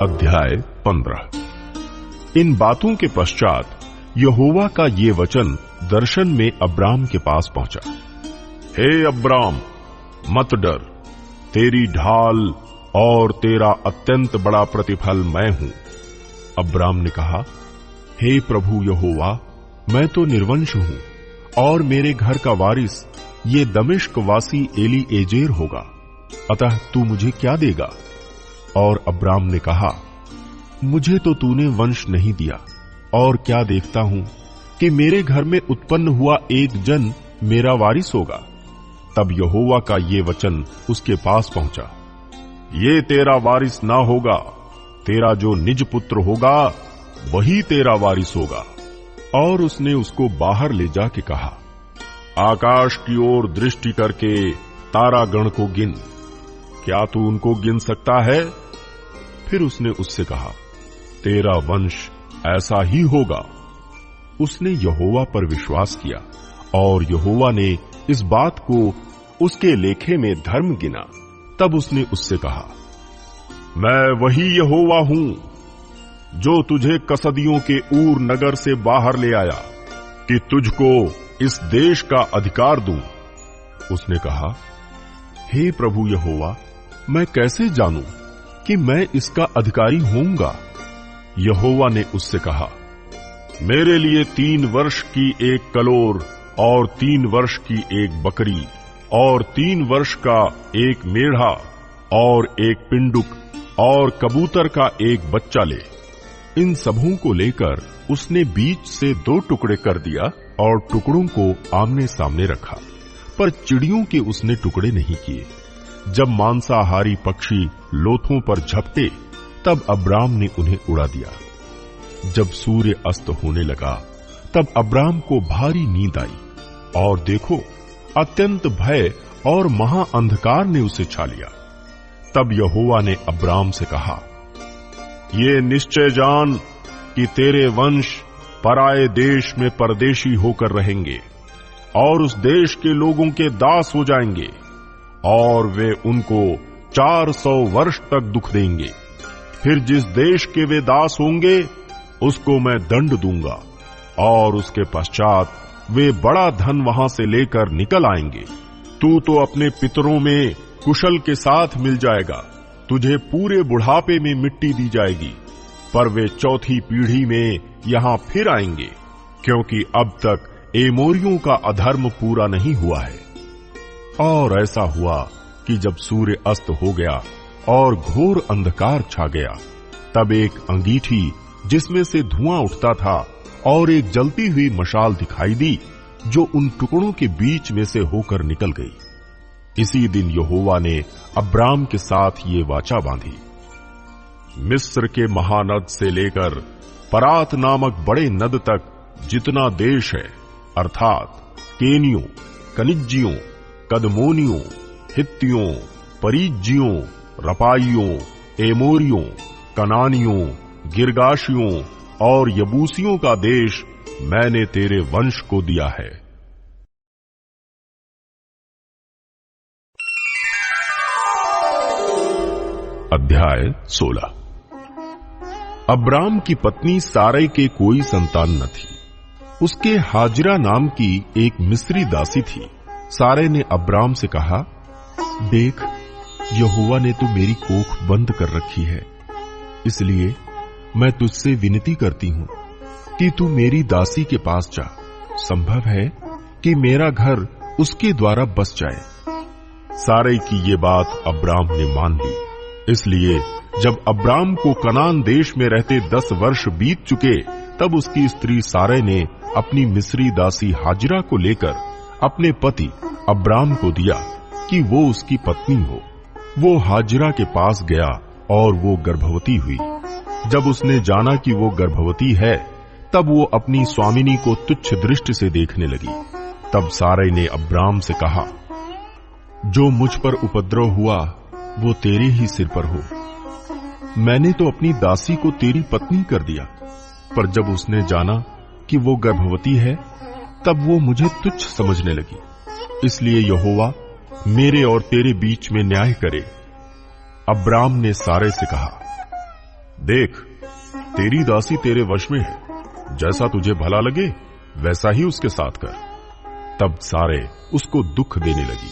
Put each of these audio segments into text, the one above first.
अध्याय 15। इन बातों के पश्चात यहोवा का ये वचन दर्शन में अब्राम के पास पहुंचा। हे अब्राम, मत डर, तेरी ढाल और तेरा अत्यंत बड़ा प्रतिफल मैं हूं। अब्राम ने कहा, हे प्रभु यहोवा, मैं तो निर्वंश हूं और मेरे घर का वारिस ये दमिश्क वासी एलीएजेर होगा, अतः तू मुझे क्या देगा? और अब्राम ने कहा, मुझे तो तूने वंश नहीं दिया, और क्या देखता हूं कि मेरे घर में उत्पन्न हुआ एक जन मेरा वारिस होगा। तब यहोवा का ये वचन उसके पास पहुंचा, ये तेरा वारिस ना होगा, तेरा जो निज पुत्र होगा वही तेरा वारिस होगा। और उसने उसको बाहर ले जाके कहा, आकाश की ओर दृष्टि करके तारागण को गिन, क्या तू उनको गिन सकता है? फिर उसने उससे कहा, तेरा वंश ऐसा ही होगा। उसने यहोवा पर विश्वास किया और यहोवा ने इस बात को उसके लेखे में धर्म गिना। तब उसने उससे कहा, मैं वही यहोवा हूं जो तुझे कसदियों के ऊर नगर से बाहर ले आया कि तुझको इस देश का अधिकार दूं। उसने कहा, हे प्रभु यहोवा, मैं कैसे जानूं कि मैं इसका अधिकारी होऊंगा? यहोवा ने उससे कहा, मेरे लिए 3 वर्ष की एक कलोर और 3 वर्ष की एक बकरी और 3 वर्ष का एक मेढ़ा और एक पिंडुक और कबूतर का एक बच्चा ले। इन सबों को लेकर उसने बीच से 2 टुकड़े कर दिया और टुकड़ों को आमने सामने रखा, पर चिड़ियों के उसने टुकड़े नहीं किए। जब मांसाहारी पक्षी लोथों पर झपटे, तब अब्राम ने उन्हें उड़ा दिया। जब सूर्य अस्त होने लगा, तब अब्राम को भारी नींद आई, और देखो, अत्यंत भय और महा अंधकार ने उसे छा लिया। तब यहोवा ने अब्राम से कहा, ये निश्चय जान कि तेरे वंश पराए देश में परदेशी होकर रहेंगे और उस देश के लोगों के दास हो जाएंगे, और वे उनको 400 वर्ष तक दुख देंगे। फिर जिस देश के वे दास होंगे उसको मैं दंड दूंगा, और उसके पश्चात वे बड़ा धन वहां से लेकर निकल आएंगे। तू तो अपने पितरों में कुशल के साथ मिल जाएगा, तुझे पूरे बुढ़ापे में मिट्टी दी जाएगी, पर वे 4थी पीढ़ी में यहां फिर आएंगे, क्योंकि अब तक एमोरियों का अधर्म पूरा नहीं हुआ है। और ऐसा हुआ कि जब सूर्य अस्त हो गया और घोर अंधकार छा गया, तब एक अंगीठी जिसमें से धुआं उठता था और एक जलती हुई मशाल दिखाई दी, जो उन टुकड़ों के बीच में से होकर निकल गई। इसी दिन यहोवा ने अब्राम के साथ ये वाचा बांधी, मिस्र के महानद से लेकर परात नामक बड़े नद तक जितना देश है, अर्थात केनियों, कनिज्जियों, कदमोनियों, हित्तियों, परिज्जियों, रपाइयों, एमोरियों, कनानियों, गिरगाशियों और यबूसियों का देश मैंने तेरे वंश को दिया है। अध्याय 16। अब्राम की पत्नी सारै के कोई संतान न थी। उसके हाजिरा नाम की एक मिस्री दासी थी। सारै ने अब्राम से कहा, देख, यहोवा ने तो मेरी कोख बंद कर रखी है, इसलिए मैं तुझसे विनती करती हूं कि तू मेरी दासी के पास जा। संभव है कि मेरा घर उसके द्वारा बस जाए। सारै की ये बात अब्राम ने मान ली। इसलिए जब अब्राम को कनान देश में रहते 10 वर्ष बीत चुके, तब उसकी स्त्री सारै ने अपनी मिस्री दासी हाजिरा को लेकर अपने पति अब्राम को दिया कि वो उसकी पत्नी हो। वो हाजिरा के पास गया और वो गर्भवती हुई। जब उसने जाना कि वो गर्भवती है, तब वो अपनी स्वामिनी को तुच्छ दृष्टि से देखने लगी। तब सारै ने अब्राम से कहा, जो मुझ पर उपद्रव हुआ वो तेरे ही सिर पर हो। मैंने तो अपनी दासी को तेरी पत्नी कर दिया, पर जब उसने जाना कि वो गर्भवती है, तब वो मुझे तुच्छ समझने लगी। इसलिए यहोवा मेरे और तेरे बीच में न्याय करे। अब्राम ने सारै से कहा, देख, तेरी दासी तेरे वश में है, जैसा तुझे भला लगे वैसा ही उसके साथ कर। तब सारे उसको दुख देने लगी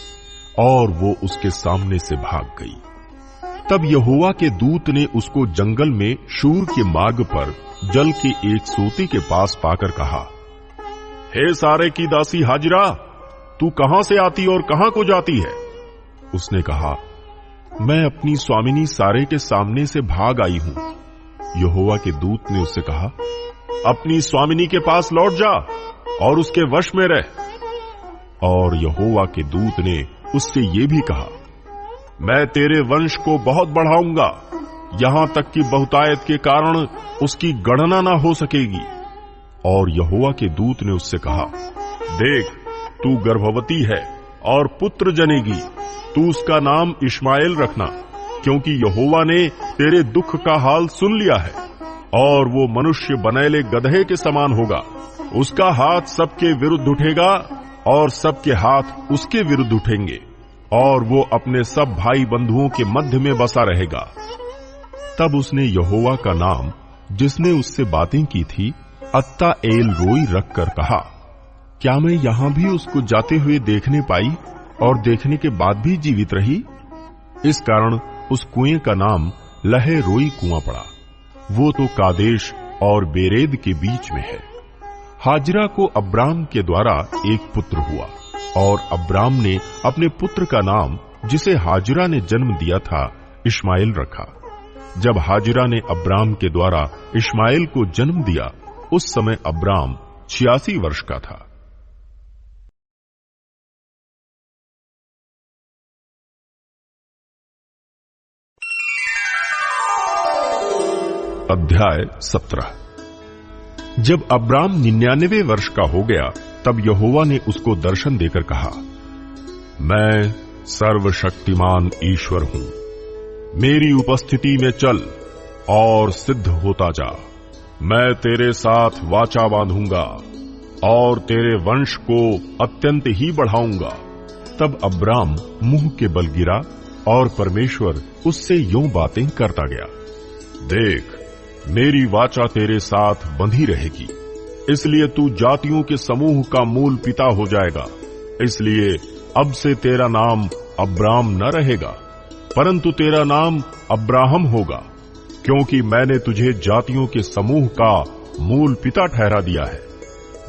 और वो उसके सामने से भाग गई। तब यहोवा के दूत ने उसको जंगल में शूर के मार्ग पर जल के एक सोते के पास पाकर कहा, हे सारे की दासी हाजिरा, तू कहां से आती और कहां को जाती है? उसने कहा, मैं अपनी स्वामिनी सारे के सामने से भाग आई हूं। यहोवा के दूत ने उससे कहा, अपनी स्वामिनी के पास लौट जा और उसके वश में रह। और यहोवा के दूत ने उससे ये भी कहा, मैं तेरे वंश को बहुत बढ़ाऊंगा, यहां तक कि बहुतायत के कारण उसकी गणना ना हो सकेगी। और यहोवा के दूत ने उससे कहा, देख, तू गर्भवती है और पुत्र जनेगी, तू उसका नाम इश्माएल रखना, क्योंकि यहोवा ने तेरे दुख का हाल सुन लिया है। और वो मनुष्य बनैले गदहे के समान होगा, उसका हाथ सबके विरुद्ध उठेगा और सबके हाथ उसके विरुद्ध उठेंगे, और वो अपने सब भाई बंधुओं के मध्य में बसा रहेगा। तब उसने यहोवा का नाम, जिसने उससे बातें की थी, अत्ता एल रोई रखकर कहा, क्या मैं यहां भी उसको जाते हुए देखने पाई और देखने के बाद भी जीवित रही? इस कारण उस कुएं का नाम लहे रोई कुआं पड़ा। वो तो कादेश और बेरेद के बीच में है। हाजिरा को अब्राम के द्वारा एक पुत्र हुआ, और अब्राम ने अपने पुत्र का नाम, जिसे हाजिरा ने जन्म दिया था, इश्माएल रखा। जब हाजिरा ने अब्राम के द्वारा इश्माएल को जन्म दिया, उस समय अब्राम 86 वर्ष का था। अध्याय 17। जब अब्राम 99 वर्ष का हो गया, तब यहोवा ने उसको दर्शन देकर कहा, मैं सर्वशक्तिमान ईश्वर हूं, मेरी उपस्थिति में चल और सिद्ध होता जा। मैं तेरे साथ वाचा बांधूंगा और तेरे वंश को अत्यंत ही बढ़ाऊंगा। तब अब्राम मुंह के बल गिरा और परमेश्वर उससे यूं बातें करता गया, देख, मेरी वाचा तेरे साथ बंधी रहेगी, इसलिए तू जातियों के समूह का मूल पिता हो जाएगा। इसलिए अब से तेरा नाम अब्राम न रहेगा, परंतु तेरा नाम अब्राहम होगा, क्योंकि मैंने तुझे जातियों के समूह का मूल पिता ठहरा दिया है।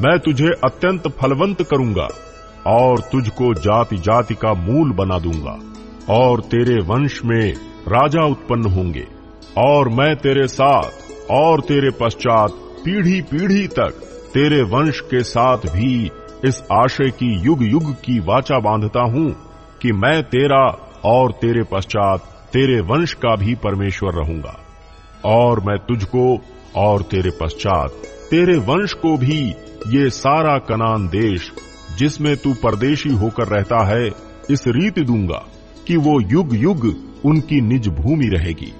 मैं तुझे अत्यंत फलवंत करूंगा और तुझको जाति जाति का मूल बना दूंगा, और तेरे वंश में राजा उत्पन्न होंगे, और मैं तेरे साथ और तेरे पश्चात पीढ़ी पीढ़ी तक तेरे वंश के साथ भी इस आशय की युग युग की वाचा बांधता हूं कि मैं तेरा और तेरे पश्चात तेरे वंश का भी परमेश्वर रहूंगा। और मैं तुझको और तेरे पश्चात तेरे वंश को भी ये सारा कनान देश, जिसमें तू परदेशी होकर रहता है, इस रीति दूंगा कि वो युग युग उनकी निज भूमि रहेगी,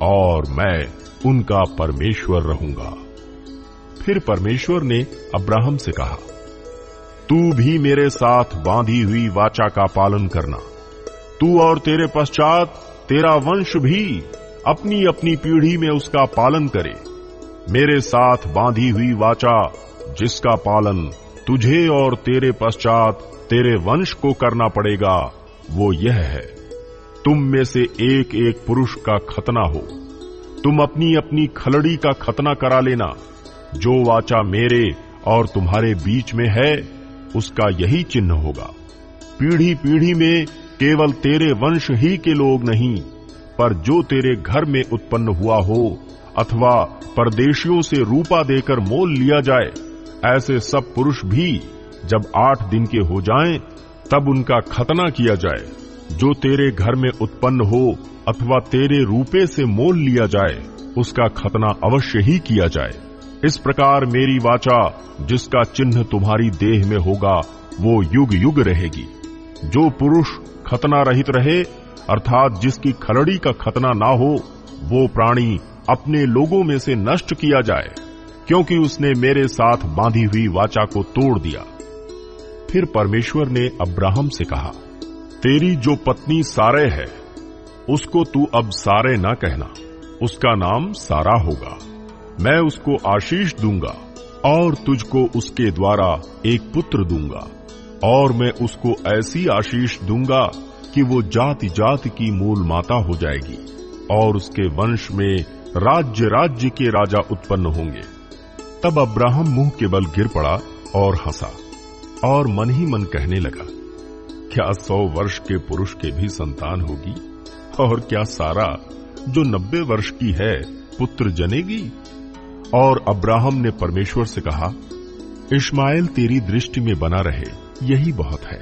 और मैं उनका परमेश्वर रहूंगा। फिर परमेश्वर ने अब्राहम से कहा, तू भी मेरे साथ बांधी हुई वाचा का पालन करना, तू और तेरे पश्चात तेरा वंश भी अपनी अपनी पीढ़ी में उसका पालन करे। मेरे साथ बांधी हुई वाचा, जिसका पालन तुझे और तेरे पश्चात तेरे वंश को करना पड़ेगा, वो यह है, तुम में से एक एक पुरुष का खतना हो। तुम अपनी अपनी खलड़ी का खतना करा लेना। जो वाचा मेरे और तुम्हारे बीच में है, उसका यही चिन्ह होगा। पीढ़ी पीढ़ी में केवल तेरे वंश ही के लोग नहीं, पर जो तेरे घर में उत्पन्न हुआ हो अथवा परदेशियों से रूपा देकर मोल लिया जाए, ऐसे सब पुरुष भी जब 8 दिन के हो जाएं, तब उनका खतना किया जाए। जो तेरे घर में उत्पन्न हो अथवा तेरे रूपे से मोल लिया जाए, उसका खतना अवश्य ही किया जाए। इस प्रकार मेरी वाचा, जिसका चिन्ह तुम्हारी देह में होगा, वो युग युग रहेगी। जो पुरुष खतना रहित रहे, अर्थात जिसकी खलड़ी का खतना ना हो, वो प्राणी अपने लोगों में से नष्ट किया जाए, क्योंकि उसने मेरे साथ बांधी हुई वाचा को तोड़ दिया। फिर परमेश्वर ने अब्राहम से कहा, तेरी जो पत्नी सारे है, उसको तू अब सारे ना कहना, उसका नाम सारा होगा। मैं उसको आशीष दूंगा और तुझको उसके द्वारा एक पुत्र दूंगा, और मैं उसको ऐसी आशीष दूंगा कि वो जाति जाति की मूल माता हो जाएगी, और उसके वंश में राज्य राज्य के राजा उत्पन्न होंगे। तब अब्राहम मुंह के बल गिर पड़ा और हंसा, और मन ही मन कहने लगा, क्या 100 वर्ष के पुरुष के भी संतान होगी? और क्या सारा जो 90 वर्ष की है पुत्र जनेगी? और अब्राहम ने परमेश्वर से कहा, इश्माएल तेरी दृष्टि में बना रहे, यही बहुत है।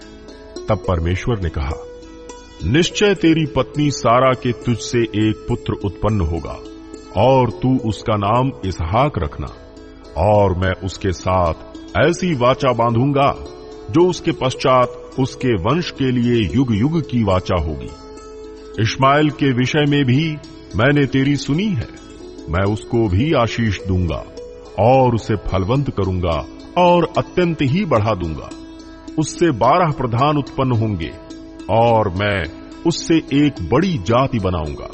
तब परमेश्वर ने कहा, निश्चय तेरी पत्नी सारा के तुझसे एक पुत्र उत्पन्न होगा, और तू उसका नाम इसहाक रखना, और मैं उसके साथ ऐसी वाचा बांधूंगा जो उसके पश्चात उसके वंश के लिए युग युग की वाचा होगी। इश्माएल के विषय में भी मैंने तेरी सुनी है, मैं उसको भी आशीष दूंगा और उसे फलवंत करूंगा और अत्यंत ही बढ़ा दूंगा। उससे 12 प्रधान उत्पन्न होंगे, और मैं उससे एक बड़ी जाति बनाऊंगा।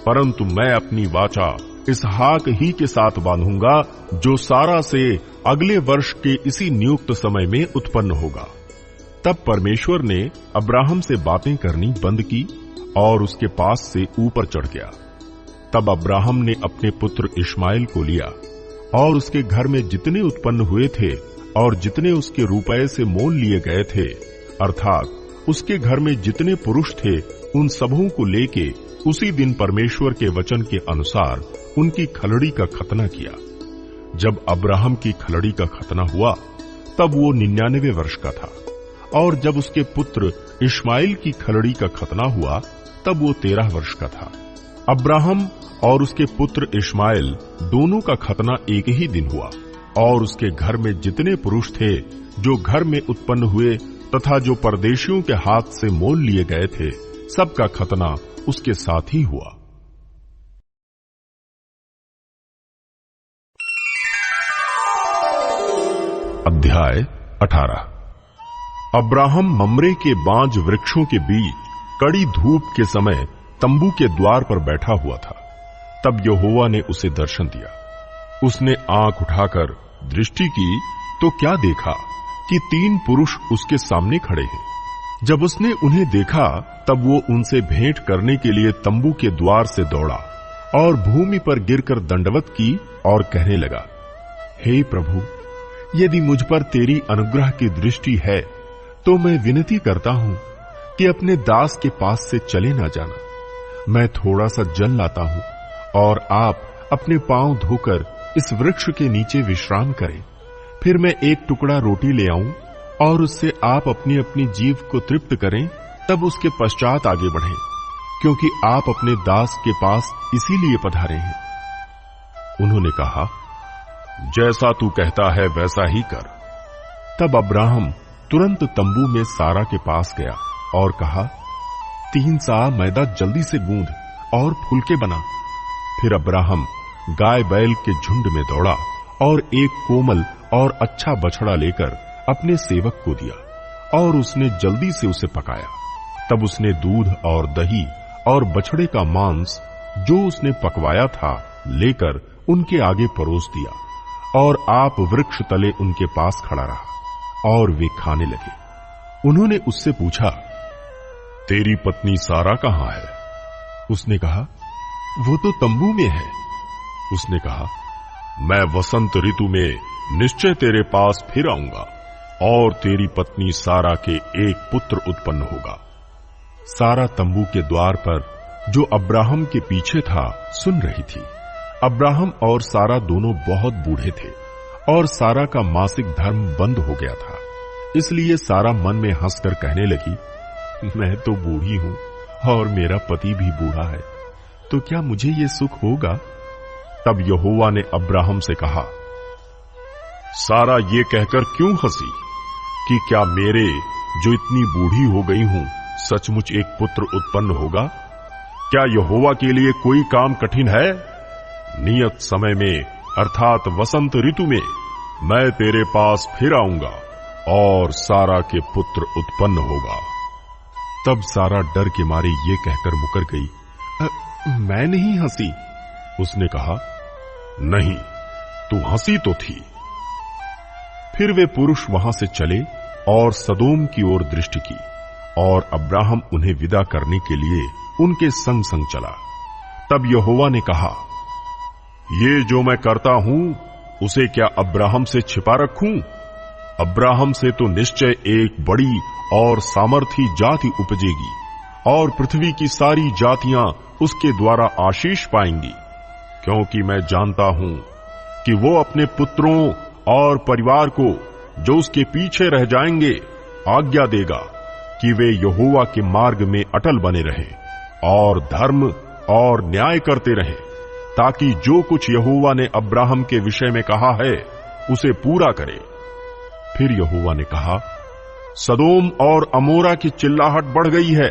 परंतु मैं अपनी वाचा इसहाक ही के साथ बांधूंगा, जो सारा से अगले वर्ष के इसी नियुक्त समय में उत्पन्न होगा। तब परमेश्वर ने अब्राहम से बातें करनी बंद की और उसके पास से ऊपर चढ़ गया। तब अब्राहम ने अपने पुत्र इश्माएल को लिया, और उसके घर में जितने उत्पन्न हुए थे और जितने उसके रुपये से मोल लिए गए थे, अर्थात उसके घर में जितने पुरुष थे, उन सबों को लेके उसी दिन परमेश्वर के वचन के अनुसार उनकी खलड़ी का खतना किया। जब अब्राहम की खलड़ी का खतना हुआ, तब वो 99 वर्ष का था, और जब उसके पुत्र इश्माएल की खलड़ी का खतना हुआ, तब वो 13 वर्ष का था। अब्राहम और उसके पुत्र इश्माएल दोनों का खतना एक ही दिन हुआ, और उसके घर में जितने पुरुष थे जो घर में उत्पन्न हुए तथा जो परदेशियों के हाथ से मोल लिए गए थे, सबका खतना उसके साथ ही हुआ। अध्याय 18। अब्राहम मम्रे के बांज वृक्षों के बीच कड़ी धूप के समय तंबू के द्वार पर बैठा हुआ था। तब यहोवा ने उसे दर्शन दिया। उसने आंख उठाकर दृष्टि की तो क्या देखा कि 3 पुरुष उसके सामने खड़े हैं। जब उसने उन्हें देखा, तब वो उनसे भेंट करने के लिए तंबू के द्वार से दौड़ा और भूमि पर गिरकर दंडवत की और कहने लगा, हे प्रभु, यदि मुझ पर तेरी अनुग्रह की दृष्टि है तो मैं विनती करता हूं कि अपने दास के पास से चले ना जाना। मैं थोड़ा सा जल लाता हूं, और आप अपने पांव धोकर इस वृक्ष के नीचे विश्राम करें। फिर मैं एक टुकड़ा रोटी ले आऊं, और उससे आप अपनी अपनी जीव को तृप्त करें, तब उसके पश्चात आगे बढ़ें, क्योंकि आप अपने दास के पास इसीलिए पधारे हैं। उन्होंने कहा, जैसा तू कहता है वैसा ही कर। तब अब्राहम तुरंत तंबू में सारा के पास गया और कहा, 3 सा मैदा जल्दी से गूंद और फुलके बना। फिर अब्राहम गाय बैल के झुंड में दौड़ा और एक कोमल और अच्छा बछड़ा लेकर अपने सेवक को दिया, और उसने जल्दी से उसे पकाया। तब उसने दूध और दही और बछड़े का मांस जो उसने पकवाया था लेकर उनके आगे परोस दिया, और आप वृक्ष तले उनके पास खड़ा रहा, और वे खाने लगे। उन्होंने उससे पूछा, तेरी पत्नी सारा कहां है? उसने कहा, वो तो तंबू में है। उसने कहा, मैं वसंत ऋतु में निश्चय तेरे पास फिर आऊंगा, और तेरी पत्नी सारा के एक पुत्र उत्पन्न होगा। सारा तंबू के द्वार पर जो अब्राहम के पीछे था सुन रही थी। अब्राहम और सारा दोनों बहुत बूढ़े थे, और सारा का मासिक धर्म बंद हो गया था। इसलिए सारा मन में हंसकर कहने लगी, मैं तो बूढ़ी हूं और मेरा पति भी बूढ़ा है, तो क्या मुझे ये सुख होगा? तब यहोवा ने अब्राहम से कहा, सारा ये कहकर क्यों हंसी कि क्या मेरे जो इतनी बूढ़ी हो गई हूं सचमुच एक पुत्र उत्पन्न होगा? क्या यहोवा के लिए कोई काम कठिन है? नियत समय में अर्थात वसंत ऋतु में मैं तेरे पास फिर आऊंगा, और सारा के पुत्र उत्पन्न होगा। तब सारा डर के मारे ये कहकर मुकर गई, मैं नहीं हंसी, उसने कहा, नहीं, तू हंसी तो थी। फिर वे पुरुष वहां से चले और सदोम की ओर दृष्टि की, और अब्राहम उन्हें विदा करने के लिए उनके संग संग चला। तब यहोवा ने कहा, ये जो मैं करता हूं उसे क्या अब्राहम से छिपा रखूं? अब्राहम से तो निश्चय एक बड़ी और सामर्थी जाति उपजेगी, और पृथ्वी की सारी जातियां उसके द्वारा आशीष पाएंगी, क्योंकि मैं जानता हूं कि वो अपने पुत्रों और परिवार को, जो उसके पीछे रह जाएंगे, आज्ञा देगा कि वे यहोवा के मार्ग में अटल बने रहें और धर्म और न्याय करते रहें, ताकि जो कुछ यहोवा ने अब्राहम के विषय में कहा है उसे पूरा करे। फिर यहोवा ने कहा, सदोम और अमोरा की चिल्लाहट बढ़ गई है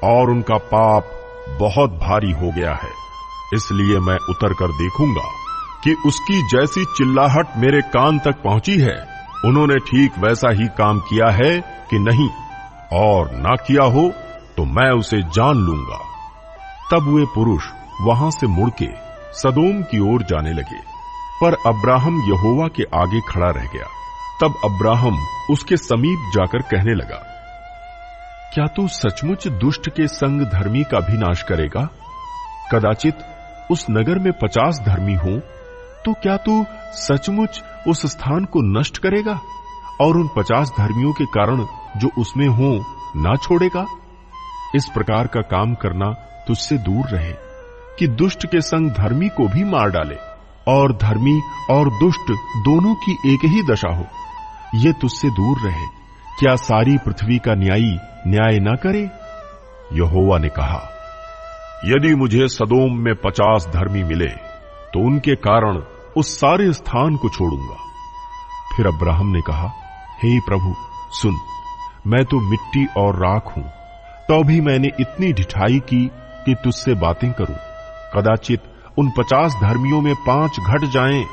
और उनका पाप बहुत भारी हो गया है, इसलिए मैं उतर कर देखूंगा कि उसकी जैसी चिल्लाहट मेरे कान तक पहुंची है, उन्होंने ठीक वैसा ही काम किया है कि नहीं, और ना किया हो तो मैं उसे जान लूंगा। तब वे पुरुष वहां से मुड़ के सदोम की ओर जाने लगे, पर अब्राहम यहोवा के आगे खड़ा रह गया। तब अब्राहम उसके समीप जाकर कहने लगा, क्या तू सचमुच दुष्ट के संग धर्मी का भी नाश करेगा? कदाचित उस नगर में 50 धर्मी हो, तो क्या तू सचमुच उस स्थान को नष्ट करेगा और उन 50 धर्मियों के कारण जो उसमें हो ना छोड़ेगा? इस प्रकार का काम करना तुझसे दूर रहे कि दुष्ट के संग धर्मी को भी मार डाले, और धर्मी और दुष्ट दोनों की एक ही दशा हो। ये तुझसे दूर रहे। क्या सारी पृथ्वी का न्यायी न्याय ना करे? यहोवा ने कहा, यदि मुझे सदोम में 50 धर्मी मिले तो उनके कारण उस सारे स्थान को छोड़ूंगा। फिर अब्राहम ने कहा, हे प्रभु सुन, मैं तो मिट्टी और राख हूं, तो भी मैंने इतनी ढिठाई की कि तुझसे बातें करूं। कदाचित उन 50 धर्मियों में 5 घट जाएं,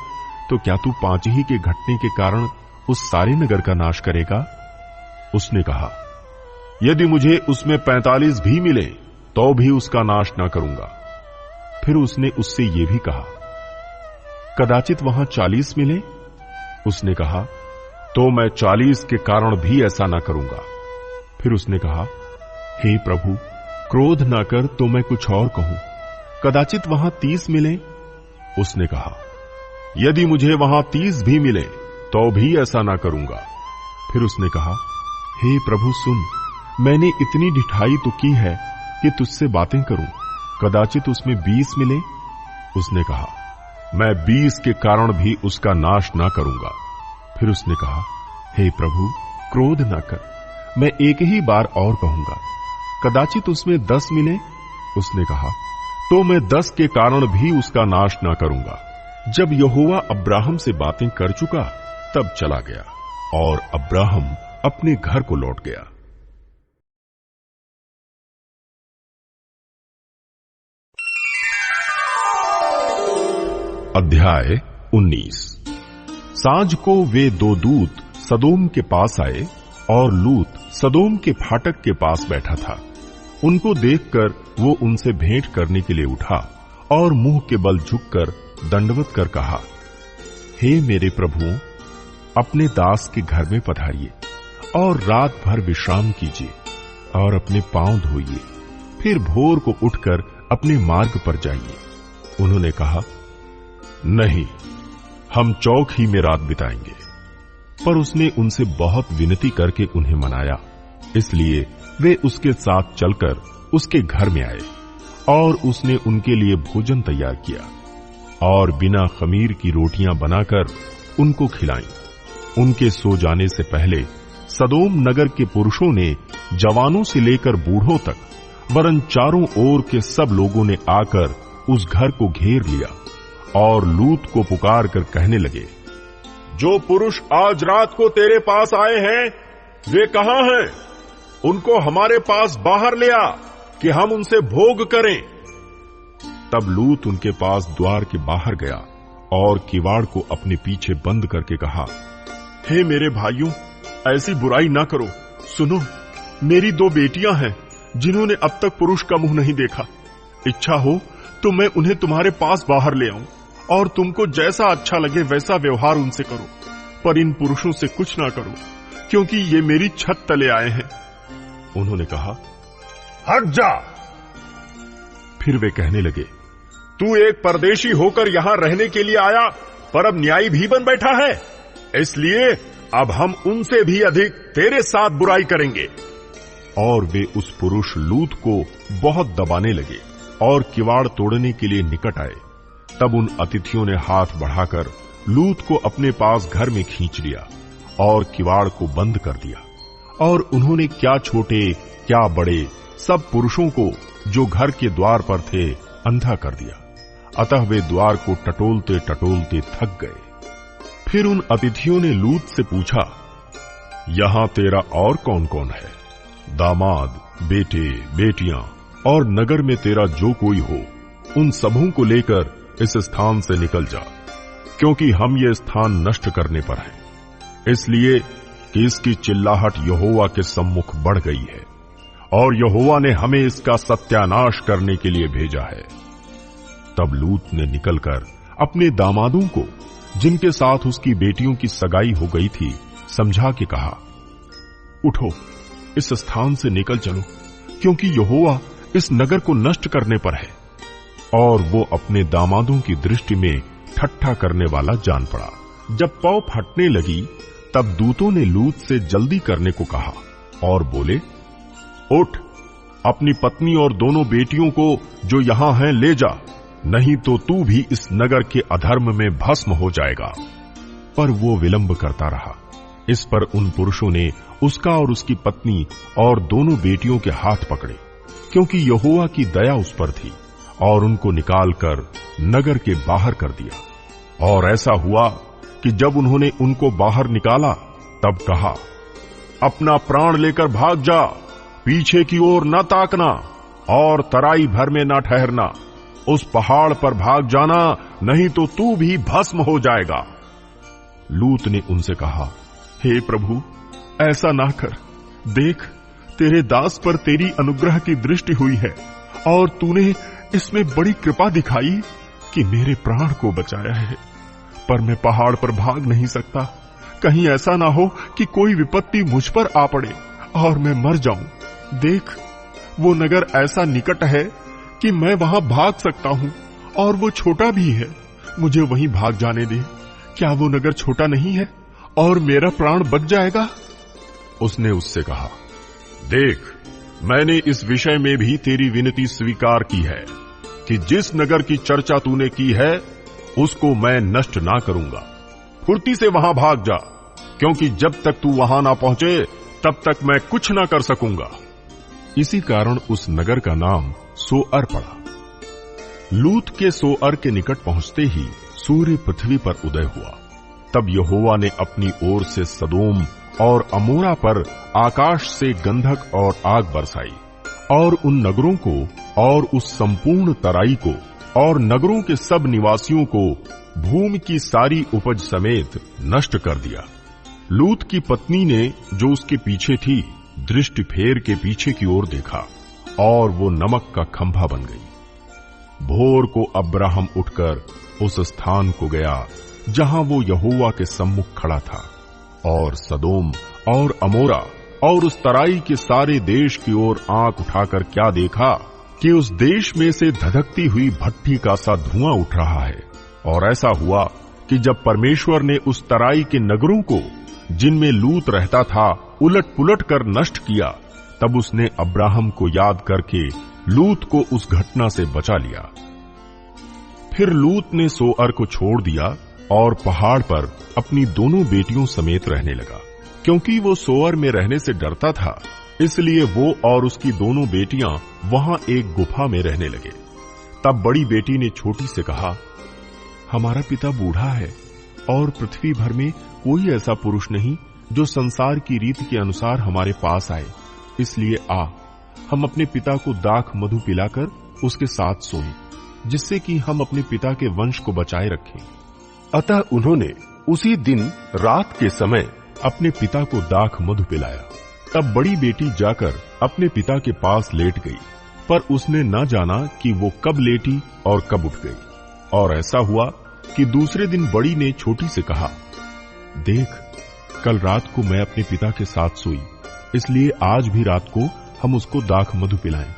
तो क्या तू 5 ही के घटने के कारण उस सारे नगर का नाश करेगा? उसने कहा, यदि मुझे उसमें 45 भी मिले तो भी उसका नाश ना करूंगा। फिर उसने उससे यह भी कहा, कदाचित वहां 40 मिले? उसने कहा, तो मैं 40 के कारण भी ऐसा ना करूंगा। फिर उसने कहा, हे प्रभु क्रोध ना कर, तो मैं कुछ और कहूं। कदाचित वहां 30 मिले? उसने कहा, यदि मुझे वहां 30 भी मिले तो भी ऐसा ना करूंगा। फिर उसने कहा, हे प्रभु सुन, मैंने इतनी ढिठाई तो की है कि तुझसे बातें करूं। कदाचित उसमें 20 मिले? उसने कहा, मैं 20 के कारण भी उसका नाश ना करूंगा। फिर उसने कहा, हे प्रभु क्रोध ना कर, मैं एक ही बार और कहूंगा। कदाचित उसमें 10 मिले? उसने कहा, तो मैं 10 के कारण भी उसका नाश ना करूंगा। जब यहोवा अब्राहम से बातें कर चुका तब चला गया, और अब्राहम अपने घर को लौट गया। अध्याय 19। सांझ को वे 2 दूत सदोम के पास आए, और लूत सदोम के फाटक के पास बैठा था। उनको देखकर वो उनसे भेंट करने के लिए उठा और मुंह के बल झुककर दंडवत कर कहा, हे मेरे प्रभुओं, अपने दास के घर में पधारिए और रात भर विश्राम कीजिए और अपने पांव धोइए, फिर भोर को उठकर अपने मार्ग पर जाइए। उन्होंने कहा, नहीं, हम चौक ही में रात बिताएंगे। पर उसने उनसे बहुत विनती करके उन्हें मनाया, इसलिए वे उसके साथ चलकर उसके घर में आए, और उसने उनके लिए भोजन तैयार किया और बिना खमीर की रोटियां बनाकर उनको खिलाईं। उनके सो जाने से पहले सदोम नगर के पुरुषों ने जवानों से लेकर बूढ़ों तक, वरन चारों ओर के सब लोगों ने आकर उस घर को घेर लिया और लूत को पुकार कर कहने लगे, जो पुरुष आज रात को तेरे पास आए हैं वे कहां हैं? उनको हमारे पास बाहर ले आ कि हम उनसे भोग करें। तब लूत उनके पास द्वार के बाहर गया और किवाड़ को अपने पीछे बंद करके कहा, हे मेरे भाइयों, ऐसी बुराई ना करो। सुनो, मेरी 2 बेटियां हैं जिन्होंने अब तक पुरुष का मुंह नहीं देखा। इच्छा हो तो मैं उन्हें तुम्हारे पास बाहर ले आऊं और तुमको जैसा अच्छा लगे वैसा व्यवहार उनसे करो, पर इन पुरुषों से कुछ ना करो, क्योंकि ये मेरी छत तले आए हैं। उन्होंने कहा, हट जा। फिर वे कहने लगे, तू एक परदेशी होकर यहां रहने के लिए आया, पर अब न्यायी भी बन बैठा है, इसलिए अब हम उनसे भी अधिक तेरे साथ बुराई करेंगे। और वे उस पुरुष लूत को बहुत दबाने लगे और किवाड़ तोड़ने के लिए निकट आए। तब उन अतिथियों ने हाथ बढ़ाकर लूत को अपने पास घर में खींच लिया और किवाड़ को बंद कर दिया। और उन्होंने क्या छोटे क्या बड़े सब पुरुषों को जो घर के द्वार पर थे अंधा कर दिया। अतः वे द्वार को टटोलते टटोलते थक गए। फिर उन अतिथियों ने लूत से पूछा, यहां तेरा और कौन कौन है? दामाद, बेटे, बेटियां और नगर में तेरा जो कोई हो, उन सबों को लेकर इस स्थान से निकल जा, क्योंकि हम ये स्थान नष्ट करने पर हैं, इसलिए कि इसकी चिल्लाहट यहोवा के सम्मुख बढ़ गई है और यहोवा ने हमें इसका सत्यानाश करने के लिए भेजा है। तब लूत ने निकलकर अपने दामादों को, जिनके साथ उसकी बेटियों की सगाई हो गई थी, समझा के कहा, उठो, इस स्थान से निकल चलो, क्योंकि यहोवा इस नगर को नष्ट करने पर है। और वो अपने दामादों की दृष्टि में ठट्ठा करने वाला जान पड़ा। जब पौ फटने लगी तब दूतों ने लूत से जल्दी करने को कहा और बोले, उठ, अपनी पत्नी और दोनों बेटियों को जो यहां हैं ले जा, नहीं तो तू भी इस नगर के अधर्म में भस्म हो जाएगा। पर वो विलंब करता रहा। इस पर उन पुरुषों ने उसका और उसकी पत्नी और दोनों बेटियों के हाथ पकड़े, क्योंकि यहोवा की दया उस पर थी, और उनको निकालकर नगर के बाहर कर दिया। और ऐसा हुआ कि जब उन्होंने उनको बाहर निकाला तब कहा, अपना प्राण लेकर भाग जा, पीछे की ओर न ताकना और तराई भर में न ठहरना, उस पहाड़ पर भाग जाना, नहीं तो तू भी भस्म हो जाएगा। लूत ने उनसे कहा, हे प्रभु, ऐसा ना कर, देख, तेरे दास पर तेरी अनुग्रह की दृष्टि हुई है और तूने इसमें बड़ी कृपा दिखाई कि मेरे प्राण को बचाया है, पर मैं पहाड़ पर भाग नहीं सकता। कहीं ऐसा ना हो कि कोई विपत्ति मुझ पर आ पड़े और मैं मर जाऊं। देख, वो नगर ऐसा निकट है कि मैं वहां भाग सकता हूं, और वो छोटा भी है, मुझे वहीं भाग जाने दे। क्या वो नगर छोटा नहीं है और मेरा प्राण बच जाएगा? उसने उससे कहा, देख, मैंने इस विषय में भी तेरी विनती स्वीकार की है कि जिस नगर की चर्चा तूने की है उसको मैं नष्ट ना करूंगा। फुर्ती से वहां भाग जा, क्योंकि जब तक तू वहां ना पहुंचे तब तक मैं कुछ ना कर सकूंगा। इसी कारण उस नगर का नाम सोअर पड़ा। लूत के सोअर के निकट पहुंचते ही सूर्य पृथ्वी पर उदय हुआ। तब यहोवा ने अपनी ओर से सदोम और अमोरा पर आकाश से गंधक और आग बरसाई और उन नगरों को और उस संपूर्ण तराई को और नगरों के सब निवासियों को भूमि की सारी उपज समेत नष्ट कर दिया। लूत की पत्नी ने, जो उसके पीछे थी, दृष्टि फेर के पीछे की ओर देखा और वो नमक का खंभा बन गई। भोर को अब्राहम उठकर उस स्थान को गया जहां वो यहोवा के सम्मुख खड़ा था, और सदोम और अमोरा और उस तराई के सारे देश की ओर आंख उठाकर क्या देखा कि उस देश में से धधकती हुई भट्ठी का सा धुआं उठ रहा है। और ऐसा हुआ कि जब परमेश्वर ने उस तराई के नगरों को, जिनमें लूत रहता था, उलट पुलट कर नष्ट किया, तब उसने अब्राहम को याद करके लूत को उस घटना से बचा लिया। फिर लूत ने सोअर को छोड़ दिया और पहाड़ पर अपनी दोनों बेटियों समेत रहने लगा। क्योंकि वो सोअर में रहने से डरता था, इसलिए वो और उसकी दोनों बेटियां वहां एक गुफा में रहने लगे। तब बड़ी बेटी ने छोटी से कहा, हमारा पिता बूढ़ा है और पृथ्वी भर में कोई ऐसा पुरुष नहीं जो संसार की रीति के अनुसार हमारे पास आए, इसलिए आ, हम अपने पिता को दाख मधु पिलाकर उसके साथ सोएं, जिससे कि हम अपने पिता के वंश को बचाए रखें। अतः उन्होंने उसी दिन रात के समय अपने पिता को दाख मधु पिलाया। तब बड़ी बेटी जाकर अपने पिता के पास लेट गई। पर उसने न जाना कि वो कब लेटी और कब उठ गई। और ऐसा हुआ कि दूसरे दिन बड़ी ने छोटी से कहा, देख, कल रात को मैं अपने पिता के साथ सोई, इसलिए आज भी रात को हम उसको दाख मधु पिलाएं।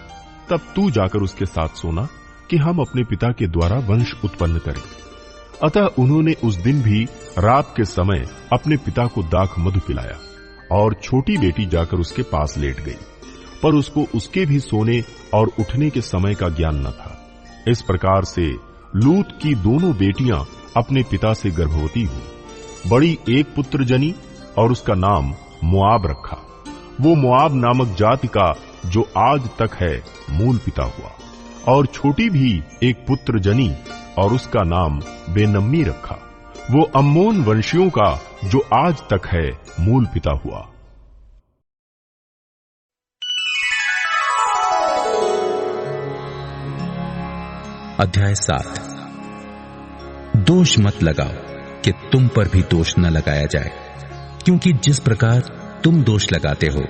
तब तू जाकर उसके साथ सोना कि हम अपने पिता के द्वारा वंश उत्पन्न करें। अतः उन्होंने उस दिन भी रात के समय अपने पिता को दाख मधु पिलाया और छोटी बेटी जाकर उसके पास लेट गई, पर उसको उसके भी सोने और उठने के समय का ज्ञान न था। इस प्रकार से लूत की दोनों बेटियां अपने पिता से गर्भवती हुई। बड़ी एक पुत्र जनी और उसका नाम मोआब रखा। वो मोआब नामक जाति का, जो आज तक है, मूल पिता हुआ। और छोटी भी एक पुत्र जनी और उसका नाम बेनम्मी रखा। वो अम्मोन वंशियों का, जो आज तक है, मूल पिता हुआ। अध्याय 7। दोष मत लगाओ कि तुम पर भी दोष न लगाया जाए, क्योंकि जिस प्रकार तुम दोष लगाते हो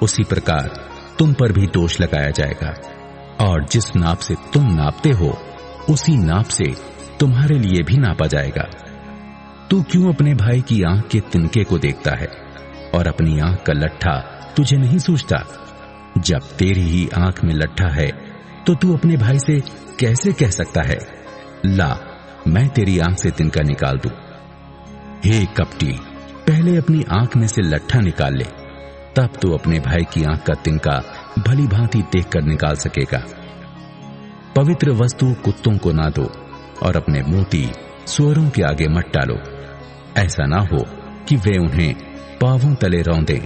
उसी प्रकार तुम पर भी दोष लगाया जाएगा, और जिस नाप से तुम नापते हो उसी नाप से तुम्हारे लिए भी नापा जाएगा। तू क्यों अपने भाई की आंख के तिनके को देखता है और अपनी आंख का लट्ठा तुझे नहीं सूझता? जब तेरी ही आंख में लट्ठा है तो तू अपने भाई से कैसे कह सकता है, ला मैं तेरी आंख से तिनका निकाल दूं? हे कपटी, पहले अपनी आंख में से लट्ठा निकाल ले, तब तू अपने भाई की आंख का तिनका भली भांति देखकर निकाल सकेगा। पवित्र वस्तु कुत्तों को ना दो और अपने मोती सुअरों के आगे मत डालो, ऐसा ना हो कि वे उन्हें पांवों तले रौंदे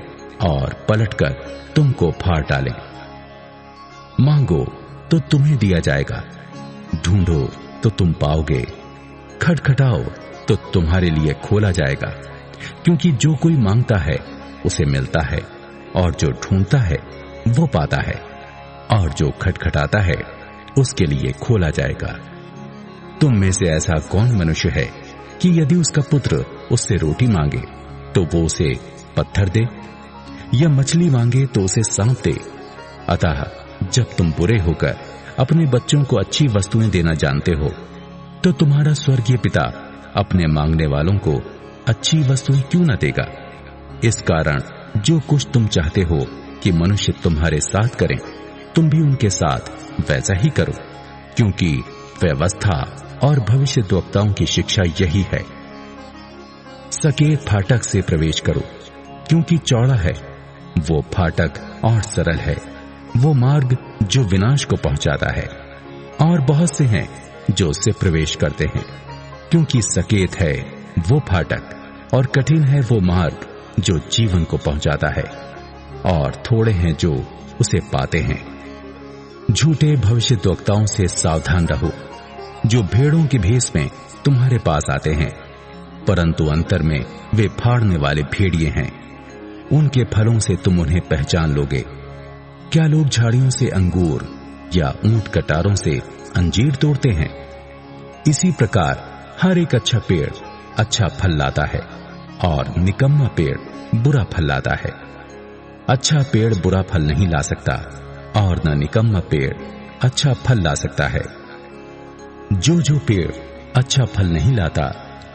और पलटकर तुमको फाड़ डालें। मांगो तो तुम्हें दिया जाएगा, ढूंढो तो तुम पाओगे, खटखटाओ तो तुम्हारे लिए खोला जाएगा। क्योंकि जो कोई मांगता है उसे मिलता है, और जो ढूंढता है वो पाता है, और जो खटखटाता है उसके लिए खोला जाएगा। तुम में से ऐसा कौन मनुष्य है कि यदि उसका पुत्र उससे रोटी मांगे तो वो उसे पत्थर दे, या मछली मांगे तो उसे सांप दे? अतः जब तुम बुरे होकर अपने बच्चों को अच्छी वस्तुएं देना जानते हो, तो तुम्हारा स्वर्गीय पिता अपने मांगने वालों को अच्छी वस्तुएं क्यों न देगा? इस कारण जो कुछ तुम चाहते हो कि मनुष्य तुम्हारे साथ करें, तुम भी उनके साथ वैसा ही करो, क्योंकि व्यवस्था और भविष्यद्वक्ताओं की शिक्षा यही है। सकेत फाटक से प्रवेश करो, क्योंकि चौड़ा है वो फाटक और सरल है वो मार्ग जो विनाश को पहुंचाता है, और बहुत से हैं जो उससे प्रवेश करते हैं। क्योंकि सकेत है वो फाटक और कठिन है वो मार्ग जो जीवन को पहुंचाता है, और थोड़े हैं जो उसे पाते हैं। झूठे भविष्यद्वक्ताओं से सावधान रहो, जो भेड़ों के भेष में तुम्हारे पास आते हैं, परंतु अंतर में वे फाड़ने वाले भेड़िए हैं। उनके फलों से तुम उन्हें पहचान लोगे। क्या लोग झाड़ियों से अंगूर या ऊंट कटारों से अंजीर तोड़ते हैं? इसी प्रकार हर एक अच्छा पेड़ अच्छा फल लाता है, और निकम्मा पेड़ बुरा फल लाता है। अच्छा पेड़ बुरा फल नहीं ला सकता, और न निकम्मा पेड़ अच्छा फल ला सकता है। जो पेड़ अच्छा फल नहीं लाता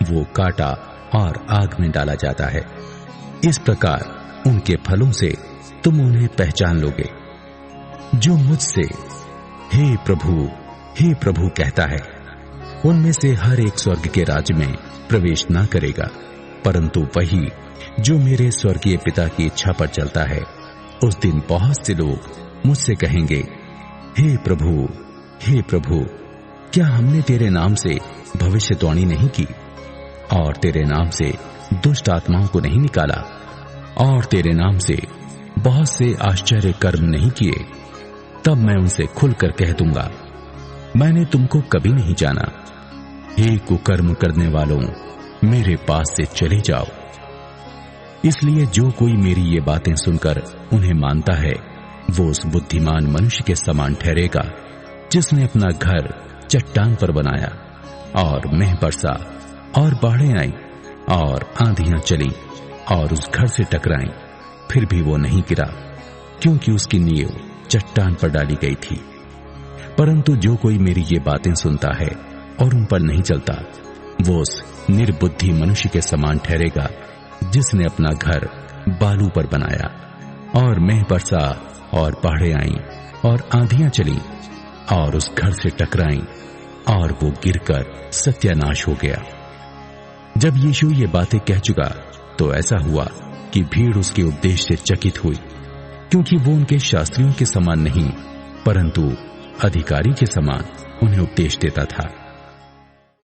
वो काटा और आग में डाला जाता है। इस प्रकार उनके फलों से तुम उन्हें पहचान लोगे। जो मुझसे हे प्रभु कहता है, उनमें से हर एक स्वर्ग के राज्य में प्रवेश ना करेगा, परंतु वही जो मेरे स्वर्गीय पिता की इच्छा पर चलता है। उस दिन बहुत से लोग मुझसे कहेंगे, हे प्रभु, क्या हमने तेरे नाम से भविष्यवाणी नहीं की, और तेरे नाम से दुष्ट आत्माओं को नहीं निकाला, और तेरे नाम से बहुत से आश्चर्य कर्म नहीं किए? तब मैं उनसे खुलकर कह दूंगा, मैंने तुमको कभी नहीं जाना। हे कुकर्म करने वालों, मेरे पास से चले जाओ। इसलिए जो कोई मेरी ये बातें सुनकर उन्हें मानता है, वो उस बुद्धिमान मनुष्य के समान ठहरेगा जिसने अपना घर चट्टान पर बनाया, और मेह बरसा और बाढ़ें आई और आंधियां चली और उस घर से टकराई, फिर भी वो नहीं गिरा, क्योंकि उसकी नींव चट्टान पर डाली गई थी। परंतु जो कोई मेरी ये बातें सुनता है और उन पर नहीं चलता, वो उस निर्बुद्धि मनुष्य के समान ठहरेगा जिसने अपना घर बालू पर बनाया, और मेघ बरसा और पहाड़ें आईं और आंधियां चली और उस घर से टकराईं और वो गिरकर सत्यानाश हो गया। जब यीशु ये बातें कह चुका तो ऐसा हुआ कि भीड़ उसके उपदेश से चकित हुई, क्योंकि वो उनके शास्त्रियों के समान नहीं परंतु अधिकारी के समान उन्हें उपदेश देता था।